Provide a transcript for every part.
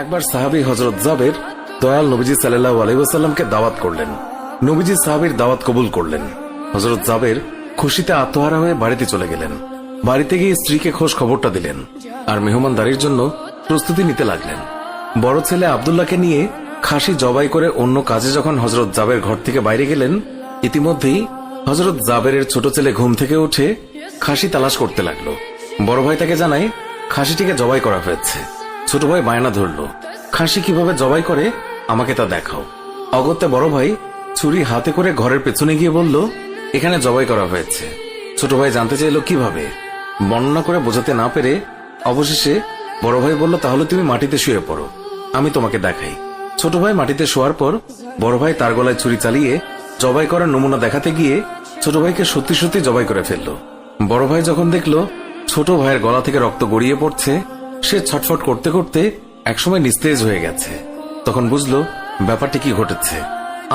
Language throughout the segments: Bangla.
একবার সাহাবী হযরত জাবের দয়াল নবীজি সাল্লাল্লাহু আলাইহি ওয়াসাল্লামকে দাওয়াত করলেন। নবীজি সাহাবীর দাওয়াত কবুল করলেন। হযরত জাবের খুশিতে আত্মহারা হয়ে বাড়িতে চলে গেলেন। বাড়িতে গিয়ে স্ত্রীকে খোঁজ খবরটা দিলেন আর মেহমানদারির জন্য প্রস্তুতি নিতে লাগলেন। বড় ছেলে আব্দুল্লাহকে নিয়ে খাসি জবাই করে অন্য কাজে যখন হযরত জাবের ঘর থেকে বাইরে গেলেন, ইতিমধ্যেই হযরত জাবেরের ছোট ছেলে ঘুম থেকে উঠে খাসি তালাশ করতে লাগলো। বড় ভাই তাকে জানায় খাসিটিকে জবাই করা হয়েছে। ছোট ভাই বায়না ধরল, খাসি কিভাবে জবাই করে আমাকে তা দেখাও। অগত্যা বড় ভাই ছুরি হাতে করে ঘরের পেছনে গিয়ে বলল, এখানে জবাই করা হয়েছে। ছোট ভাই জানতে চাইল কিভাবে। বর্ণনা করে বোঝাতে না পেরে অবশেষে বড় ভাই বলল, তাহলে তুমি মাটিতে শুয়ে পড়ো, আমি তোমাকে দেখাই। ছোট ভাই মাটিতে শোয়ার পর বড় ভাই তার গলায় ছুরি চালিয়ে জবাই করার নমুনা দেখাতে গিয়ে ছোট ভাইকে সত্যি সত্যি জবাই করে ফেলল। বড় ভাই যখন দেখল ছোট ভাইয়ের গলা থেকে রক্ত গড়িয়ে পড়ছে, সে ছটফট করতে করতে একসময় নিস্তেজ হয়ে গেছে। তখন বুঝলো ব্যাপারটি কি ঘটেছে।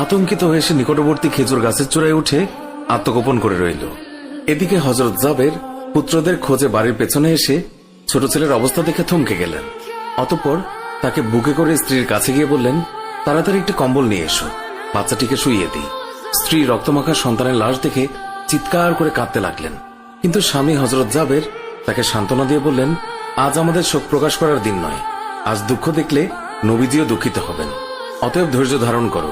আতঙ্কিত হয়ে সে নিকটবর্তী খেজুর গাছের চূড়ায় উঠে আত্মগোপন করে রইল। এদিকে হযরত জাবের পুত্রদের খোঁজে বাড়ির পেছনে এসে ছোট ছেলের অবস্থা দেখে থমকে গেলেন। অতঃপর তাকে বুকে করে স্ত্রীর কাছে গিয়ে বললেন, তাড়াতাড়ি একটি কম্বল নিয়ে এসো, বাচ্চাটিকে শুইয়ে দিই। স্ত্রী রক্তমাখা সন্তানের লাশ দেখে চিৎকার করে কাঁদতে লাগলেন। কিন্তু স্বামী হযরত জাবের তাকে সান্ত্বনা দিয়ে বললেন, আজ আমাদের শোক প্রকাশ করার দিন নয়, আজ দুঃখ দেখলে নবীজিও দুঃখিত হবেন। অতএব ধৈর্য ধারণ করো,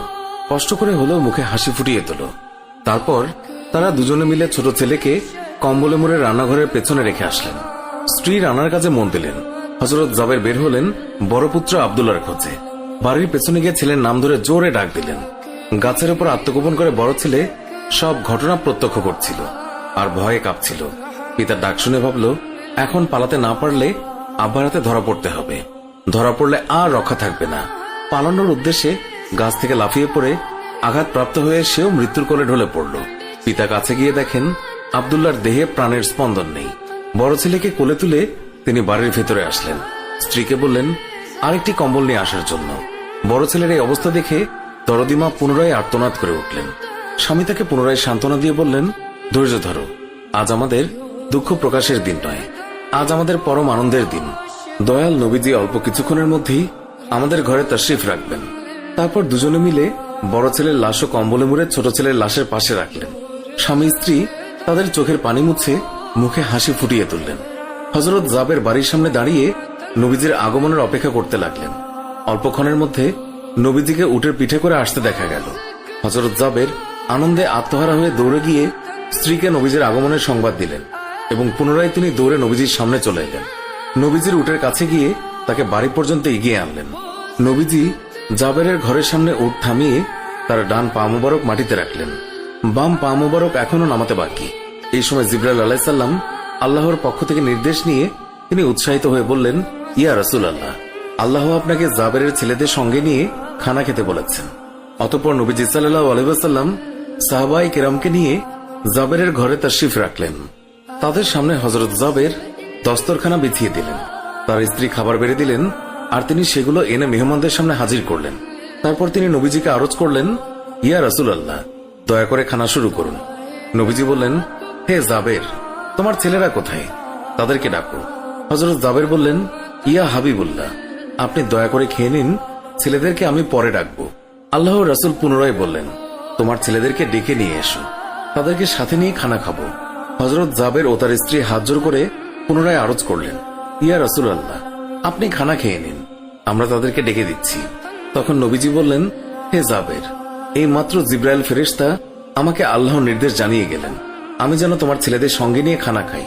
কষ্ট করে হলেও মুখে হাসি ফুটিয়ে তোলো। তারপর তারা দুজনে মিলে ছোট ছেলেকে কম্বলে মুড়ে রান্নাঘরের পেছনে রেখে আসলেন। স্ত্রী রান্নার কাজে মন দিলেন। হযরত জাবের বের হলেন বড় পুত্র আব্দুল্লাহর খোঁজে। বাড়ির পেছনে গিয়ে ছেলের নাম ধরে জোরে ডাক দিলেন। গাছের উপর আত্মগোপন করে বড় ছেলে সব ঘটনা প্রত্যক্ষ করছিল আর ভয়ে কাঁপছিল। পিতার ডাক শুনে ভাবল, এখন পালাতে না পারলে আব্বার হাতে ধরা পড়তে হবে। ধরা পড়লে আর রক্ষা থাকবে না। পালানোর উদ্দেশ্যে গাছ থেকে লাফিয়ে পড়ে আঘাতপ্রাপ্ত হয়ে সেও মৃত্যুর কোলে ঢলে পড়ল। পিতা কাছে গিয়ে দেখেন আব্দুল্লাহর দেহে প্রাণের স্পন্দন নেই। বড় ছেলেকে কোলে তুলে তিনি বাড়ির ভেতরে আসলেন। স্ত্রীকে বললেন আরেকটি কম্বল নিয়ে আসার জন্য। বড় ছেলের এই অবস্থা দেখে দরদিমা পুনরায় আর্তনাদ করে উঠলেন। স্বামী তাকে পুনরায় সান্ত্বনা দিয়ে বললেন, ধৈর্য ধরো, আজ আমাদের দুঃখ প্রকাশের দিন নয়, আজ আমাদের পরম আনন্দের দিন। দয়াল নবীজি অল্প কিছুক্ষণের মধ্যেই আমাদের ঘরে তাশরিফ রাখবেন। তারপর দুজনে মিলে বড় ছেলের লাশও কম্বলে মুড়ে ছোট ছেলের লাশের পাশে রাখলেন। স্বামী স্ত্রী তাদের চোখের পানি মুছে মুখে হাসি ফুটিয়ে তুললেন। হযরত জাবের বাড়ির সামনে দাঁড়িয়ে নবীজির আগমনের অপেক্ষা করতে লাগলেন। অল্পক্ষণের মধ্যে নবীজিকে উটের পিঠে করে আসতে দেখা গেল। হযরত জাবের আনন্দে আত্মহারা হয়ে দৌড়ে গিয়ে স্ত্রীকে নবীজির আগমনের সংবাদ দিলেন এবং পুনরায় তিনি দৌড়ে নবীজির সামনে চলে এলেন। নবীজির উটের কাছে গিয়ে তাকে বাড়ি পর্যন্ত এগিয়ে আনলেন। নবীজি জাবেরের ঘরের সামনে উট থামিয়ে তার ডান পা মুবারক মাটিতে রাখলেন, বাম পা মুবারক এখনো নামাতে বাকি। এই সময় জিবরাইল আলাইহিস সালাম আল্লাহর পক্ষ থেকে নির্দেশ নিয়ে তিনি উৎসাহিত হয়ে বললেন, ইয়া রাসূলুল্লাহ, আল্লাহ আপনাকে জাবেরের ছেলেদের সঙ্গে নিয়ে খানা খেতে বলেছেন। অতঃপর নবীজি সাল্লাল্লাহু আলাইহি ওয়াসাল্লাম সাহাবায়ে কেরামকে নিয়ে জাবেরের ঘরে তাশরিফ রাখলেন। তাদের সামনে হযরত জাবের দস্তরখানা বিছিয়ে দিলেন। তার স্ত্রী খাবার বেড়ে দিলেন আর তিনি সেগুলো এনে মেহমানদের সামনে হাজির করলেন। তারপর তিনি নবীজিকে আরজ করলেন, ইয়া রাসূলুল্লাহ, দয়া করে খানা শুরু করুন। নবীজি বললেন, হে জাবের, তোমার ছেলেরা কোথায়? তাদেরকে ডাকো। হযরত জাবের বললেন, ইয়া হাবিবুল্লাহ, আপনি দয়া করে খেয়ে নিন, ছেলেদেরকে আমি পরে ডাকবো। আল্লাহর রাসূল পুনরায় বললেন, তোমার ছেলেদেরকে ডেকে নিয়ে এসো, তাদেরকে সাথে নিয়ে খানা খাবো। হযরত জাবের ও তার স্ত্রী হাত জোড় করে পুনরায় আরজ করলেন, ইয়া রাসূলুল্লাহ, আপনি খানা খেয়ে নিন, আমরা তাদেরকে ডেকে দিচ্ছি। তখন নবীজি বললেন, হে জাবের, এই মাত্র জিবরাইল ফেরেশতা আমাকে আল্লাহর নির্দেশ জানিয়ে গেলেন আমি যেন তোমার ছেলেদের সঙ্গে নিয়ে খানা খাই।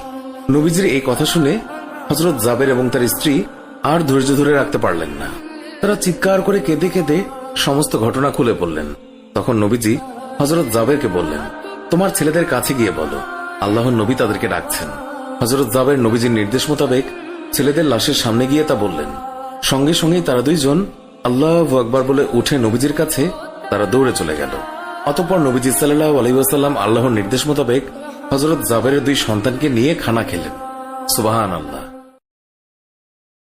নবীজির এই কথা শুনে হযরত জাবের এবং তার স্ত্রী আর ধৈর্য ধরে রাখতে পারলেন না। তারা চিৎকার করে কেঁদে কেঁদে সমস্ত ঘটনা খুলে বললেন। তখন নবীজি হযরত জাবেরকে বললেন, তোমার ছেলেদের কাছে গিয়ে বলো আল্লাহর নবী তাদেরকে ডাকছেন। হযরত জাবের নবীজির নির্দেশ মোতাবেক ছেলেদের লাশের সামনে গিয়ে তা বললেন। সঙ্গে সঙ্গেই তারা দুইজন আল্লাহু আকবার বলে উঠে নবীজির কাছে তারা দৌড়ে চলে গেল। অতঃপর নবীজি সাল্লাল্লাহু আলাইহি ওয়াসাল্লাম আল্লাহর নির্দেশ মোতাবেক হযরত জাবেরের দুই সন্তানকে নিয়ে খানা খেলেন। সুবহানাল্লাহ।